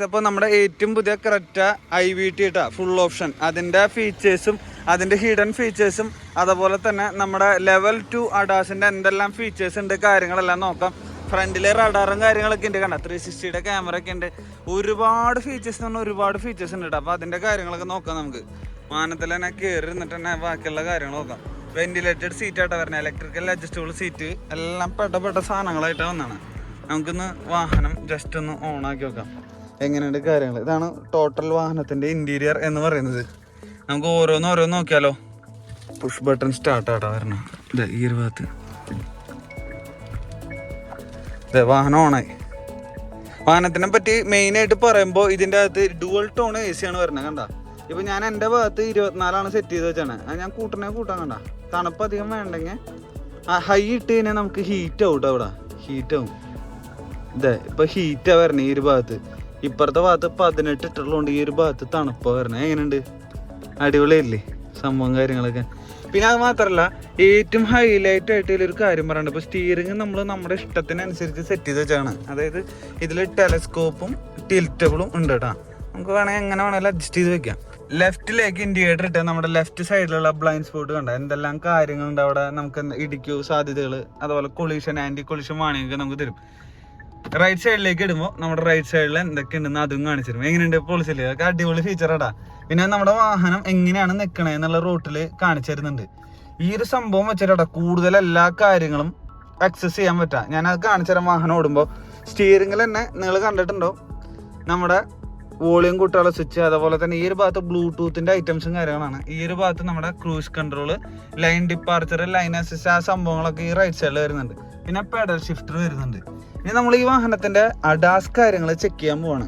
അപ്പോൾ നമ്മുടെ ഏറ്റവും പുതിയ ക്രെറ്റ IVT ഇട്ടാ ഫുൾ ഓപ്ഷൻ, അതിൻ്റെ ഫീച്ചേഴ്സും അതിൻ്റെ ഹിഡൻ ഫീച്ചേഴ്സും അതുപോലെ തന്നെ നമ്മുടെ ലെവൽ 2 അഡാസിൻ്റെ എന്തെല്ലാം ഫീച്ചേഴ്സ് ഉണ്ട് കാര്യങ്ങളെല്ലാം നോക്കാം. ഫ്രണ്ടിലെ റഡാറും കാര്യങ്ങളൊക്കെ ഉണ്ട്, കണ്ട 360യുടെ ക്യാമറ ഒക്കെ ഉണ്ട്, ഒരുപാട് ഫീച്ചേഴ്സ് എന്ന് പറഞ്ഞാൽ ഒരുപാട് ഫീച്ചേഴ്സ് ഉണ്ട് കേട്ടോ. അപ്പോൾ അതിൻ്റെ കാര്യങ്ങളൊക്കെ നോക്കാം നമുക്ക്. വാഹനത്തിൽ തന്നെ കയറി ഇരുന്നിട്ട് തന്നെ ബാക്കിയുള്ള കാര്യങ്ങൾ നോക്കാം. വെന്റിലേറ്റഡ് സീറ്റായിട്ടാണ് വരുന്നത്, ഇലക്ട്രിക്കൽ അഡ്ജസ്റ്റബിൾ സീറ്റ്, എല്ലാം പെട്ട സാധനങ്ങളായിട്ടാണ് വന്നതാണ്. നമുക്കിന്ന് വാഹനം ജസ്റ്റ് ഒന്ന് ഓണാക്കി നോക്കാം എങ്ങനെയുണ്ട് കാര്യങ്ങൾ. ഇതാണ് ടോട്ടൽ വാഹനത്തിൻ്റെ ഇൻറ്റീരിയർ എന്ന് പറയുന്നത്. നമുക്ക് ഓരോന്ന് നോക്കിയാലോ. പുഷ് ബട്ടൺ സ്റ്റാർട്ട് ആട്ടാ വരണം. ഇതെ ഈ ഒരു ഭാഗത്ത് ഇതെ വാഹനം ഓണായി. വാഹനത്തിനെ പറ്റി മെയിനായിട്ട് പറയുമ്പോൾ ഇതിൻ്റെ അകത്ത് ഡുവൽ ടോൺ AC ആണ് വരുന്നത്. കണ്ട ഇപ്പം ഞാൻ എൻ്റെ ഭാഗത്ത് 24 സെറ്റ് ചെയ്ത് വെച്ചാണ്. അത് ഞാൻ കൂട്ടാൻ കണ്ട. തണുപ്പ് അധികം വേണ്ടെങ്കിൽ ഹൈ ഇട്ട് കഴിഞ്ഞാൽ നമുക്ക് ഹീറ്റ് ആവും അവിടെ, ഹീറ്റാവും. ഇതെ ഇപ്പം ഹീറ്റാണ് വരണേ ഈ ഒരു ഭാഗത്ത്. ഇപ്പുറത്തെ ഭാഗത്ത് 18 ഇട്ടുള്ളതുകൊണ്ട് ഈ ഒരു ഭാഗത്ത് തണുപ്പാണ് വരണേ. എങ്ങനെയുണ്ട്, അടിപൊളിയല്ലേ സംഭവം കാര്യങ്ങളൊക്കെ. പിന്നെ അത് മാത്രമല്ല ഏറ്റവും ഹൈലൈറ്റ് ആയിട്ട് ഇതിലൊരു കാര്യം പറയാനുണ്ട്. ഇപ്പോൾ സ്റ്റിയറിങ് നമ്മൾ നമ്മുടെ ഇഷ്ടത്തിനനുസരിച്ച് സെറ്റ് ചെയ്ത് വെച്ചാണ്. അതായത് ഇതിൽ ടെലസ്കോപ്പും ടിൽറ്റബിളും ഉണ്ട് കേട്ടോ. നമുക്ക് വേണമെങ്കിൽ എങ്ങനെ വേണമെങ്കിലും അഡ്ജസ്റ്റ് ചെയ്ത് വെക്കാം. ലെഫ്റ്റിലേക്ക് ഇൻഡിക്കേറ്റർ ഇട്ട് നമ്മുടെ ലെഫ്റ്റ് സൈഡിലുള്ള ബ്ലൈൻഡ് സ്പോട്ട് കണ്ട എന്തെല്ലാം കാര്യങ്ങളുണ്ട് അവിടെ. നമുക്ക് ഇടിക്കൂ സാധ്യതകൾ, അതുപോലെ കൊളീഷൻ ആൻറ്റി കൊളീഷൻ വാണിംഗ് നമുക്ക് തരും. റൈറ്റ് സൈഡിലേക്ക് ഇടുമ്പോൾ നമ്മുടെ റൈറ്റ് സൈഡിൽ എന്തൊക്കെ ഉണ്ടെന്ന് അതും കാണിച്ചു തരും. എങ്ങനെയുണ്ട് പോളിസിൽ, അതൊക്കെ അടിപൊളി ഫീച്ചറാടാ. പിന്നെ നമ്മുടെ വാഹനം എങ്ങനെയാണ് നിൽക്കണേ എന്നുള്ള റൂട്ടിൽ കാണിച്ചു തരുന്നുണ്ട്. ഈ ഒരു സംഭവം വെച്ചിട്ടാ കൂടുതൽ എല്ലാ കാര്യങ്ങളും ആക്സസ് ചെയ്യാൻ പറ്റുക. ഞാനത് കാണിച്ചു തരാം. വാഹനം ഓടുമ്പോൾ സ്റ്റിയറിംഗിൽ തന്നെ നിങ്ങൾ കണ്ടിട്ടുണ്ടോ നമ്മുടെ വോളിയം കൂട്ടാനുള്ള സ്വിച്ച്, അതുപോലെ തന്നെ ഈ ഒരു ഭാഗത്ത് ബ്ലൂടൂത്തിൻ്റെ ഐറ്റംസും കാര്യങ്ങളാണ്. ഈ ഒരു ഭാഗത്ത് നമ്മുടെ cruise control, lane departure, lane assist, ആ സംഭവങ്ങളൊക്കെ ഈ റൈറ്റ് സൈഡിൽ വരുന്നുണ്ട്. പിന്നെ പെഡൽ ഷിഫ്റ്റർ വരുന്നുണ്ട്. ഇനി നമ്മൾ ഈ വാഹനത്തിൻ്റെ അഡാസ് കാര്യങ്ങൾ ചെക്ക് ചെയ്യാൻ പോവാണ്.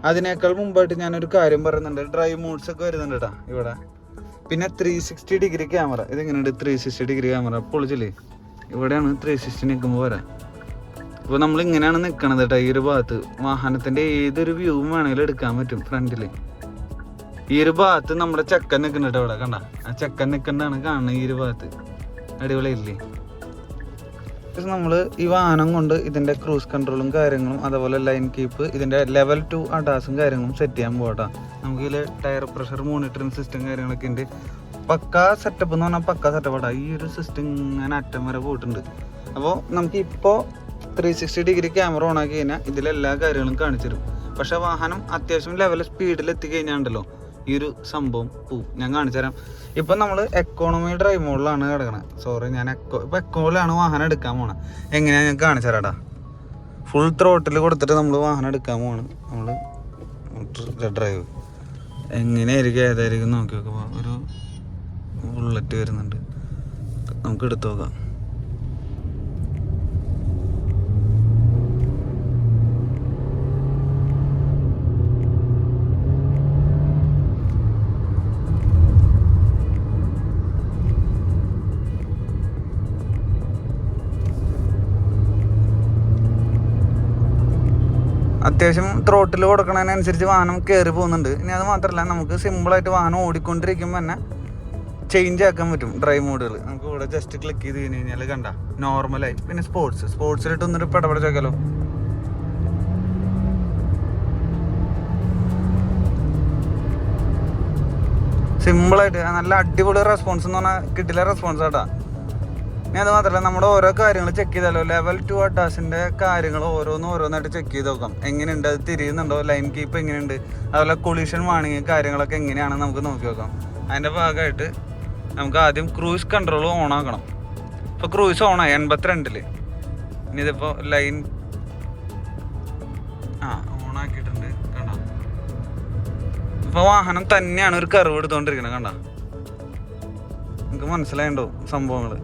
അതിനേക്കാൾ മുമ്പായിട്ട് ഞാനൊരു കാര്യം പറയുന്നുണ്ട്. ഡ്രൈവ് മോഡ്സ് ഒക്കെ വരുന്നുണ്ട് കേട്ടോ ഇവിടെ. പിന്നെ 360 ഡിഗ്രി ക്യാമറ. ഇതെങ്ങനെയുണ്ട് 360 ഡിഗ്രി ക്യാമറ, പൊളിച്ചില്ലേ. ഇവിടെയാണ് 360 നിൽക്കുമ്പോൾ വരാം. ഇപ്പോൾ നമ്മൾ ഇങ്ങനെയാണ് നിൽക്കണത് കേട്ടോ. ഈ ഒരു ഭാഗത്ത് വാഹനത്തിൻ്റെ ഏതൊരു വ്യൂവും വേണമെങ്കിലും എടുക്കാൻ പറ്റും. ഫ്രണ്ടിൽ ഈ ഒരു ഭാഗത്ത് നമ്മുടെ ചെക്കൻ നിൽക്കുന്നുണ്ട് ഇവിടെ, കണ്ട ആ ചെക്കൻ നിൽക്കേണ്ടതാണ് കാണുന്നത് ഈ ഒരു ഭാഗത്ത്. അടിപൊളിയില്ലേ. നമ്മൾ ഈ വാഹനം കൊണ്ട് ഇതിൻ്റെ ക്രൂസ് കൺട്രോളും കാര്യങ്ങളും അതുപോലെ ലൈൻ കീപ്പ്, ഇതിൻ്റെ ലെവൽ 2 അഡാസും കാര്യങ്ങളും സെറ്റ് ചെയ്യാൻ പോകട്ടോ. നമുക്കിതിൽ ടയർ പ്രഷർ മോണിറ്ററിങ് സിസ്റ്റം കാര്യങ്ങളൊക്കെ ഉണ്ട്. പക്കാ സെറ്റപ്പ് എന്ന് പറഞ്ഞാൽ പക്കാ സെറ്റപ്പാണ്. ഈ ഒരു സിസ്റ്റം ഇങ്ങനെ അറ്റം വരെ പോയിട്ടുണ്ട്. അപ്പോൾ നമുക്കിപ്പോൾ 360 ഡിഗ്രി ക്യാമറ ഓൺ ആക്കി കഴിഞ്ഞാൽ ഇതിലെല്ലാ കാര്യങ്ങളും കാണിച്ചു തരും. പക്ഷേ വാഹനം അത്യാവശ്യം ലെവൽ സ്പീഡിൽ എത്തിക്കഴിഞ്ഞാണ്ടല്ലോ ഈ ഒരു സംഭവം പോവും. ഞാൻ കാണിച്ചു തരാം. ഇപ്പം നമ്മൾ എക്കോണമി ഡ്രൈവ് മോഡിലാണ് കിടക്കണത്. സോറി, ഞാൻ ഇപ്പം എക്കോയിലാണ് വാഹനം എടുക്കാൻ പോകണം. എങ്ങനെയാണ് ഞാൻ കാണിച്ചു തരാടാ. ഫുൾ ത്രോട്ടിൽ കൊടുത്തിട്ട് നമ്മൾ വാഹനം എടുക്കാൻ പോവാണ്. നമ്മൾ ഡ്രൈവ് എങ്ങനെയായിരിക്കും ഏതായിരിക്കും നോക്കി നോക്കുമ്പോൾ ഒരു ബുള്ളറ്റ് വരുന്നുണ്ട്. നമുക്ക് എടുത്തു നോക്കാം. അത്യാവശ്യം ത്രോട്ടിൽ കൊടുക്കുന്നതിനനുസരിച്ച് വാഹനം കയറി പോകുന്നുണ്ട്. ഇനി അത് മാത്രമല്ല നമുക്ക് സിമ്പിളായിട്ട് വാഹനം ഓടിക്കൊണ്ടിരിക്കുമ്പോൾ തന്നെ ചേഞ്ച് ആക്കാൻ പറ്റും ഡ്രൈവ് മോഡുകൾ. നമുക്ക് ഇവിടെ ജസ്റ്റ് ക്ലിക്ക് ചെയ്ത് കഴിഞ്ഞ് കഴിഞ്ഞാൽ കണ്ട നോർമലായി. പിന്നെ സ്പോർട്സിലിട്ട് ഒന്നൊരു പടപടച്ച് നോക്കാലോ. സിമ്പിളായിട്ട് നല്ല അടിപൊളി റെസ്പോൺസ് എന്ന് പറഞ്ഞാൽ കിട്ടില്ല റെസ്പോൺസ് ആട്ടാ. ഇനി അത് മാത്രമല്ല നമ്മുടെ ഓരോ കാര്യങ്ങൾ ചെക്ക് ചെയ്താലോ. ലെവൽ 2 അഡാസിൻ്റെ കാര്യങ്ങൾ ഓരോന്നായിട്ട് ചെക്ക് ചെയ്ത് നോക്കാം. എങ്ങനെയുണ്ട്, അത് തിരിയുന്നുണ്ടോ, ലൈൻ കീപ്പ് എങ്ങനെയുണ്ട്, അതുപോലെ കൊളീഷൻ വാണിംഗ് കാര്യങ്ങളൊക്കെ എങ്ങനെയാണെന്ന് നമുക്ക് നോക്കി നോക്കാം. അതിൻ്റെ ഭാഗമായിട്ട് നമുക്ക് ആദ്യം ക്രൂസ് കൺട്രോൾ ഓൺ ആക്കണം. ഇപ്പോൾ ക്രൂസ് ഓണായി 82. ഇനി ഇതിപ്പോൾ ലൈൻ ഓണാക്കിയിട്ടുണ്ട്. കണ്ട ഇപ്പോൾ വാഹനം തന്നെയാണ് ഒരു കർവ് എടുത്തുകൊണ്ടിരിക്കുന്നത്. കണ്ട നമുക്ക് മനസ്സിലായിണ്ടോ സംഭവങ്ങൾ.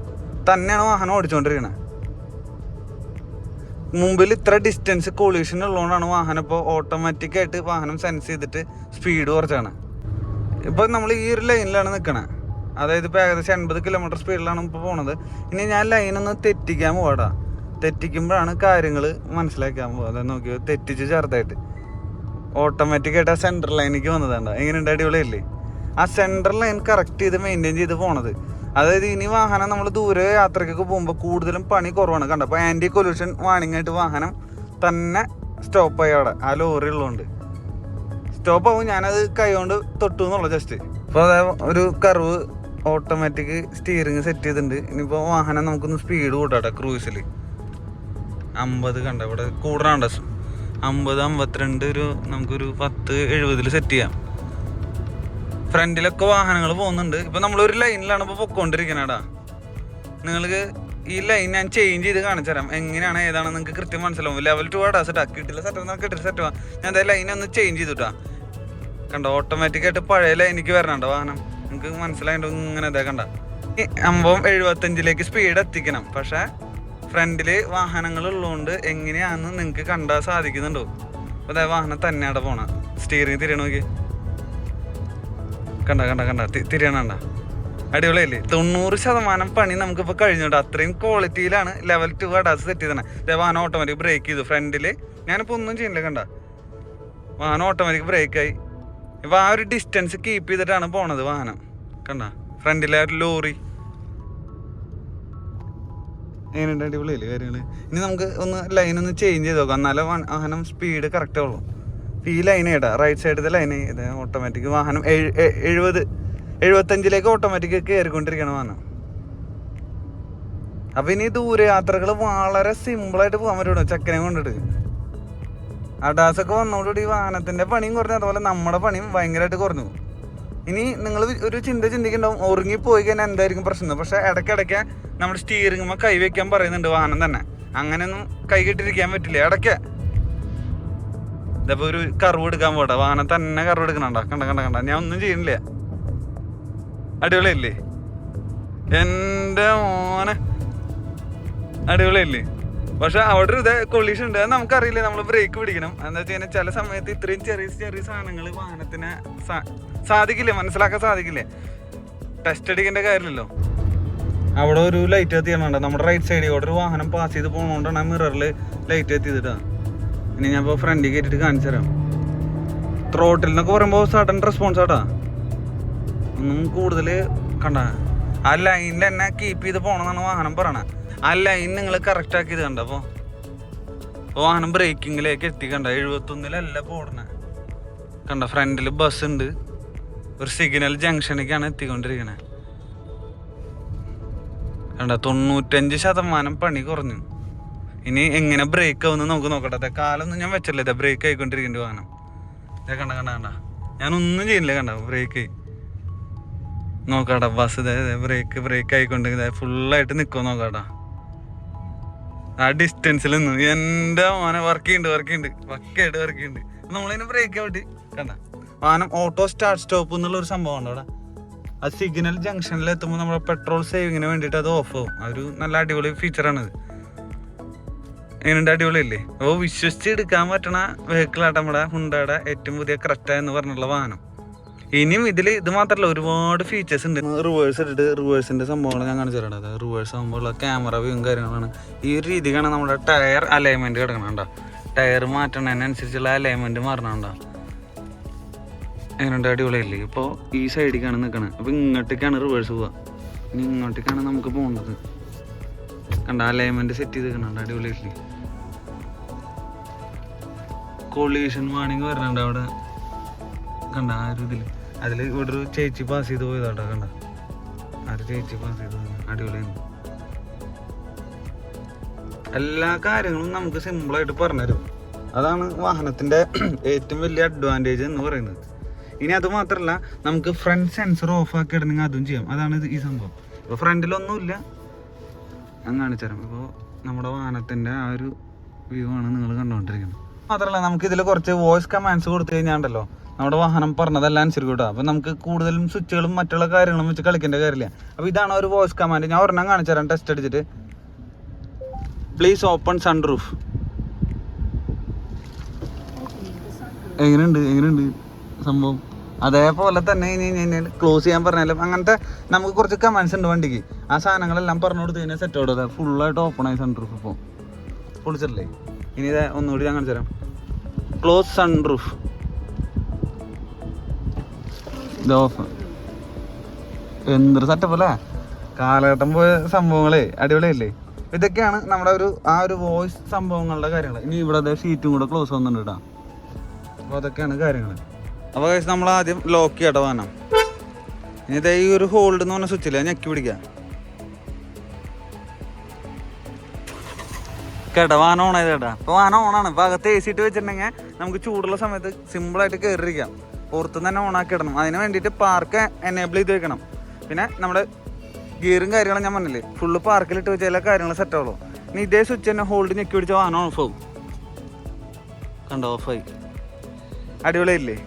തന്നെയാണ് വാഹനം ഓടിച്ചുകൊണ്ടിരിക്കുന്നത്. മുമ്പിൽ ഇത്ര ഡിസ്റ്റൻസ് കൊളീഷൻ ഉള്ളതുകൊണ്ടാണ് വാഹനം ഇപ്പോൾ ഓട്ടോമാറ്റിക്കായിട്ട് വാഹനം സെൻസ് ചെയ്തിട്ട് സ്പീഡ് കുറച്ചാണ്. ഇപ്പോൾ നമ്മൾ ഈ ഒരു ലൈനിലാണ് നിൽക്കണത്. അതായത് ഇപ്പോൾ ഏകദേശം 80 കിലോമീറ്റർ സ്പീഡിലാണ് ഇപ്പോൾ പോണത്. ഇനി ഞാൻ ലൈനൊന്ന് തെറ്റിക്കാൻ പോകാടാ. തെറ്റിക്കുമ്പോഴാണ് കാര്യങ്ങൾ മനസ്സിലാക്കാൻ പോകുക. അതായത് നോക്കിയോ, തെറ്റിച്ച് ചെറുതായിട്ട് ഓട്ടോമാറ്റിക്കായിട്ട് ആ സെൻട്രൽ ലൈനിലേക്ക് വന്നതാണ്. എങ്ങനെയുണ്ട്, അടിപൊളിയല്ലേ. ആ സെൻട്രൽ ലൈൻ കറക്റ്റ് ചെയ്ത് മെയിൻറ്റെയിൻ ചെയ്ത് പോണത്. അതായത് ഇനി വാഹനം നമ്മൾ ദൂരെ യാത്രയ്ക്കൊക്കെ പോകുമ്പോൾ കൂടുതലും പണി കുറവാണ്. കണ്ട അപ്പോൾ ആൻറ്റി കൊല്യൂഷൻ വാണിംഗ് ആയിട്ട് വാഹനം തന്നെ സ്റ്റോപ്പായി അവിടെ ആ ലോറി ഉള്ളതുകൊണ്ട്. സ്റ്റോപ്പ് ആവും. ഞാനത് കൈ കൊണ്ട് തൊട്ടു എന്നുള്ള ജസ്റ്റ്. അപ്പോൾ അതേ ഒരു കർവ് ഓട്ടോമാറ്റിക് സ്റ്റിയറിങ് സെറ്റ് ചെയ്തിട്ടുണ്ട്. ഇനിയിപ്പോൾ വാഹനം നമുക്കൊന്ന് സ്പീഡ് കൂട്ടാട്ടെ. ക്രൂസിൽ 50 കണ്ട ഇവിടെ കൂടണുണ്ട്. 50, 52 നമുക്കൊരു 10, 70 സെറ്റ് ചെയ്യാം. ഫ്രണ്ടിലൊക്കെ വാഹനങ്ങൾ പോകുന്നുണ്ട്. ഇപ്പം നമ്മളൊരു ലൈനിലാണ് ഇപ്പോൾ പൊക്കോണ്ടിരിക്കണേടാ. നിങ്ങൾക്ക് ഈ ലൈൻ ഞാൻ ചേഞ്ച് ചെയ്ത് കാണിച്ചു തരാം. എങ്ങനെയാണ് ഏതാണെന്ന് നിങ്ങൾക്ക് കൃത്യം മനസ്സിലാവും. ലെവൽ 2 ആടാ സെറ്റാ. കിട്ടില്ല സെറ്റ് വാ. ഞാൻ എന്തായാലും ലൈൻ ഒന്ന് ചേഞ്ച് ചെയ്തിട്ടാ. കണ്ടോ ഓട്ടോമാറ്റിക്കായിട്ട് പഴയ ലൈനിക്ക് വരണുണ്ടോ വാഹനം. നിങ്ങൾക്ക് മനസ്സിലായിട്ട് ഇങ്ങനെ ഇതേ കണ്ട. ഈ 75 സ്പീഡ് എത്തിക്കണം. പക്ഷേ ഫ്രണ്ടിൽ വാഹനങ്ങൾ ഉള്ളതുകൊണ്ട് എങ്ങനെയാണെന്ന് നിങ്ങൾക്ക് കണ്ടാൽ സാധിക്കുന്നുണ്ടോ. അപ്പോൾ അതായത് വാഹനം തന്നെയാണ് പോണ. സ്റ്റിയറിംഗ് തിരിയണ നോക്കി. കണ്ട തിരിയണണ്ട. അടിപൊളിയല്ലേ. 90% പണി നമുക്കിപ്പോൾ കഴിഞ്ഞോട്ടോ. അത്രയും ക്വാളിറ്റിയിലാണ് ലെവൽ 2 അഡാസ് സെറ്റ് ചെയ്തത്. ഇതേ വാഹനം ഓട്ടോമാറ്റിക് ബ്രേക്ക് ചെയ്തു. ഫ്രണ്ടിൽ ഞാനിപ്പോൾ ഒന്നും ചെയ്യുന്നില്ല. കണ്ട വാഹനം ഓട്ടോമാറ്റിക് ബ്രേക്കായി. ഇപ്പോൾ ആ ഒരു ഡിസ്റ്റൻസ് കീപ്പ് ചെയ്തിട്ടാണ് പോണത് വാഹനം. കണ്ട ഫ്രണ്ടിലെ ഒരു ലോറി. എങ്ങനെയുണ്ട്? അടിപൊളിയല്ലേ കാര്യങ്ങൾ. ഇനി നമുക്ക് ഒന്ന് ലൈനൊന്ന് ചേഞ്ച് ചെയ്ത് നോക്കാം. എന്നാലേ വാഹനം സ്പീഡ് കറക്റ്റ് ഉള്ളൂ. ഈ ലൈൻ ഏടാ റൈറ്റ് സൈഡിലത്തെ ലൈൻ ഇത് ഓട്ടോമാറ്റിക് വാഹനം 75 ഓട്ടോമാറ്റിക് കയറിക്കൊണ്ടിരിക്കണം വാഹനം. അപ്പം ഇനി ദൂരയാത്രകൾ വളരെ സിമ്പിളായിട്ട് പോകാൻ പറ്റുള്ളൂ ചെക്കനെ കൊണ്ടിട്ട്. അഡാസൊക്കെ വന്നോടുകൂടി വാഹനത്തിൻ്റെ പണിയും കുറഞ്ഞു, അതുപോലെ നമ്മുടെ പണിയും ഭയങ്കരമായിട്ട് കുറഞ്ഞു. ഇനി നിങ്ങൾ ഒരു ചിന്തിക്കുന്നുണ്ടാവും ഉറങ്ങിപ്പോയി കഴിഞ്ഞാൽ എന്തായിരിക്കും പ്രശ്നം. പക്ഷെ ഇടയ്ക്കിടയ്ക്ക് നമ്മുടെ സ്റ്റിയറിംഗ് കൈ വെക്കാൻ പറയുന്നുണ്ട് വാഹനം തന്നെ. അങ്ങനെയൊന്നും കൈ കെട്ടിരിക്കാൻ പറ്റില്ല. ഇടയ്ക്ക് ഇതപ്പോൾ ഒരു കർവ് എടുക്കാൻ പോട്ടെ. വാഹനം തന്നെ കർവ് എടുക്കണണ്ട. കണ്ട ഞാൻ ഒന്നും ചെയ്യുന്നില്ല. അടിപൊളിയല്ലേ എൻ്റെ മോനെ, അടിപൊളിയല്ലേ. പക്ഷെ അവിടെ ഒരു കൊളീഷൻ ഉണ്ട്. അത് നമുക്കറിയില്ല. നമ്മൾ ബ്രേക്ക് പിടിക്കണം. എന്താ വെച്ച് കഴിഞ്ഞാൽ ചില സമയത്ത് ഇത്രയും ചെറിയ സാധനങ്ങൾ വാഹനത്തിന് സാധിക്കില്ലേ, മനസ്സിലാക്കാൻ സാധിക്കില്ലേ. ടെസ്റ്റ് അടിക്കേണ്ട കാര്യമില്ലല്ലോ. അവിടെ ഒരു ലൈറ്റ് എത്തിയാണ്. നമ്മുടെ റൈറ്റ് സൈഡിൽ ഒരു വാഹനം പാസ് ചെയ്ത് പോകുന്നതുകൊണ്ടാണ് മിററിൽ ലൈറ്റ് എത്തിയതിട്ടാണ്. ഇനി ഞാൻ ഇപ്പോൾ ഫ്രണ്ടിൽ കയറ്റിട്ട് കാണിച്ചു തരാം. ത്രോട്ടിൽ എന്നൊക്കെ പറയുമ്പോൾ സഡൻ റെസ്പോൺസ് ആട്ടാ. ഒന്നും കൂടുതൽ കണ്ട ആ ലൈനിൽ തന്നെ കീപ്പ് ചെയ്ത് പോകണമെന്നാണ് വാഹനം പറയണത്. ആ ലൈൻ നിങ്ങൾ കറക്റ്റ് ആക്കിയത് കണ്ട. അപ്പോൾ വാഹനം ബ്രേക്കിങ്ങിലേക്ക് എത്തി. കണ്ട 71 പോടണേ. കണ്ട ഫ്രണ്ടിൽ ബസ് ഉണ്ട്. ഒരു സിഗ്നൽ ജംഗ്ഷനിലേക്കാണ് എത്തിക്കൊണ്ടിരിക്കണേ. കണ്ട 95% പണി കുറഞ്ഞു. ഇനി എങ്ങനെ ബ്രേക്ക് ആവുമെന്ന് നമുക്ക് നോക്കട്ടെ. കാലൊന്നും ഞാൻ വെച്ചില്ല. ബ്രേക്ക് ആയിക്കൊണ്ടിരിക്കേണ്ട വാഹനം. കണ്ട ഞാനൊന്നും ചെയ്യുന്നില്ല. കണ്ട ബ്രേക്ക് നോക്കാടാ. ബസ് ബ്രേക്ക് ആയിക്കൊണ്ട് ഫുള്ളായിട്ട് നിൽക്കുമോ നോക്കാടാ. ആ ഡിസ്റ്റൻസിൽ നിന്ന് എൻ്റെ മോനെ വർക്ക് ചെയ്യുന്നുണ്ട്. നമ്മളിതിന് ബ്രേക്ക് ആവട്ടെ. കണ്ട വാഹനം ഓട്ടോ സ്റ്റാർട്ട് സ്റ്റോപ്പ് എന്നുള്ളൊരു സംഭവം ഉണ്ട് അവിടെ. അത് സിഗ്നൽ ജംഗ്ഷനിൽ എത്തുമ്പോൾ നമ്മുടെ പെട്രോൾ സേവിങ്ങിന് വേണ്ടിയിട്ട് അത് ഓഫ് ആവും. അതൊരു നല്ല അടിപൊളി ഫീച്ചറാണിത്. എങ്ങനെയുണ്ട്? അടിപൊളിയല്ലേ. അപ്പോൾ വിശ്വസിച്ച് എടുക്കാൻ പറ്റണ വെഹിക്കിളായിട്ട് നമ്മുടെ ഹുണ്ടായുടെ ഏറ്റവും പുതിയ ക്രെറ്റ എന്ന് പറഞ്ഞുള്ള വാഹനം. ഇനിയും ഇത് മാത്രമല്ല ഒരുപാട് ഫീച്ചേഴ്സ് ഉണ്ട്. റിവേഴ്സ് ഇട്ടിട്ട് റിവേഴ്സിൻ്റെ സംഭവങ്ങൾ ഞാൻ കാണിച്ചു തരാം. അതായത് റിവേഴ്സ് ആകുമ്പോഴുള്ള ക്യാമറ വ്യൂവും കാര്യങ്ങളാണ്. ഈ ഒരു രീതിക്കാണ് നമ്മുടെ ടയർ അലൈൻമെൻറ്റ് കിടക്കണണ്ട. ടയർ മാറ്റണതിനനുസരിച്ചുള്ള അലൈൻമെൻറ്റ് മാറണണ്ട. എങ്ങനെയുണ്ട്? അടിപൊളിയല്ലേ. ഇപ്പോൾ ഈ സൈഡിലേക്കാണ് നിൽക്കണത്. അപ്പോൾ ഇങ്ങോട്ടേക്കാണ് റിവേഴ്സ് പോവുക. ഇനി ഇങ്ങോട്ടേക്കാണ് നമുക്ക് പോകേണ്ടത്. കണ്ട അലൈൻമെൻറ്റ് സെറ്റ് ചെയ്ത് നിൽക്കണുണ്ട്. അടിപൊളിയല്ലേ. കൊളീഷൻ വാണിംഗ് വരണുണ്ട് അവിടെ. കണ്ട ആ ഒരു ഇതിൽ ഇവിടെ ഒരു ചേച്ചി പാസ് ചെയ്ത് പോയതാട്ടോ. കണ്ട ആ ഒരു ചേച്ചി പാസ് ചെയ്ത് പോയത്. അടിപൊളിയാണ്. എല്ലാ കാര്യങ്ങളും നമുക്ക് സിമ്പിളായിട്ട് പറഞ്ഞുതരും. അതാണ് വാഹനത്തിൻ്റെ ഏറ്റവും വലിയ അഡ്വാൻറ്റേജ് എന്ന് പറയുന്നത്. ഇനി അത് മാത്രമല്ല, നമുക്ക് ഫ്രണ്ട് സെൻസർ ഓഫ് ആക്കി ഇടണമെങ്കിൽ അതും ചെയ്യാം. അതാണ് ഈ സംഭവം. ഇപ്പോൾ ഫ്രണ്ടിലൊന്നുമില്ല. ഞാൻ കാണിച്ചു തരാം. ഇപ്പോൾ നമ്മുടെ വാഹനത്തിൻ്റെ ആ ഒരു വ്യൂ ആണ് നിങ്ങൾ കണ്ടുകൊണ്ടിരിക്കുന്നത്. മാത്രമല്ല നമുക്കിതിൽ കുറച്ച് വോയിസ് കമാൻഡ്സ് കൊടുത്തു കഴിഞ്ഞാണ്ടല്ലോ നമ്മുടെ വാഹനം പറഞ്ഞതെല്ലാം അനുസരിക്കും കേട്ടോ. അപ്പോൾ നമുക്ക് കൂടുതലും സ്വിച്ചുകളും മറ്റുള്ള കാര്യങ്ങളും വെച്ച് കളിക്കേണ്ട കാര്യമില്ല. അപ്പോൾ ഇതാണ് ഒരു വോയിസ് കമാൻഡ്. ഞാൻ ഒരെണ്ണം കാണിച്ചു തരാം ടെസ്റ്റ് അടിച്ചിട്ട്. Please open sunroof. എങ്ങനെയുണ്ട് സംഭവം? അതേപോലെ തന്നെ ഇനി ക്ലോസ് ചെയ്യാൻ പറഞ്ഞാലും അങ്ങനത്തെ നമുക്ക് കുറച്ച് കമാൻഡ്സ് ഉണ്ട് വണ്ടിക്ക്. ആ സാധനങ്ങളെല്ലാം പറഞ്ഞു കൊടുത്ത് കഴിഞ്ഞാൽ സെറ്റ് ആവും. ഫുള്ളായിട്ട് ഓപ്പൺ ആയി സൺറൂഫ്. ഇപ്പോൾ പൊളിച്ചിട്ടില്ലേ? ഇനി ഇത് ഒന്നുകൂടി ഞാൻ കാണിച്ചു തരാം. Close sunroof. ഇത് ഓഫ്. എന്തൊരു സെറ്റപ്പ് അല്ലേ. കാലഘട്ടം പോയ സംഭവങ്ങളെ അടിപൊളിയല്ലേ. ഇതൊക്കെയാണ് നമ്മുടെ ആ ഒരു വോയിസ് സംഭവങ്ങളുടെ കാര്യങ്ങൾ. ഇനി ഇവിടെ ഷീറ്റും കൂടെ ക്ലോസ് വന്നിട്ടുണ്ട് കേട്ടോ. അപ്പോൾ അതൊക്കെയാണ് കാര്യങ്ങൾ. അപ്പോൾ ഗൈസ് നമ്മൾ ആദ്യം ലോക്ക് ചെയ്യട്ടെ വാഹനം. ഇനി ഇതേ ഈ ഒരു ഹോൾഡ് എന്ന് പറഞ്ഞ സ്വിച്ചില്ല ഞെക്കി പിടിക്കാം. കേട്ടോ വാഹനം ഓൺ ആയത് കേട്ടോ. അപ്പോൾ വാഹനം ഓണാണ്. ഇപ്പോൾ അകത്ത് AC ഇട്ട് വെച്ചിട്ടുണ്ടെങ്കിൽ നമുക്ക് ചൂടുള്ള സമയത്ത് സിമ്പിളായിട്ട് കയറിയിരിക്കാം. പുറത്തുനിന്ന് തന്നെ ഓണാക്കി ഇടണം. അതിന് വേണ്ടിയിട്ട് പാർക്ക് എനേബിൾ ചെയ്ത് വെക്കണം. പിന്നെ നമ്മുടെ ഗിയറും കാര്യങ്ങളും ഞാൻ പറഞ്ഞില്ലേ ഫുള്ള് പാർക്കിലിട്ട് വെച്ചാൽ എല്ലാ കാര്യങ്ങളും സെറ്റ് ആവുള്ളൂ. ഇനി ഇതേ സ്വിച്ച് തന്നെ ഹോൾഡ് ഞെക്കി പിടിച്ച വാഹനം ഓഫ് ആവും. കണ്ടോ ഓഫായി. അടിപൊളിയില്ലേ?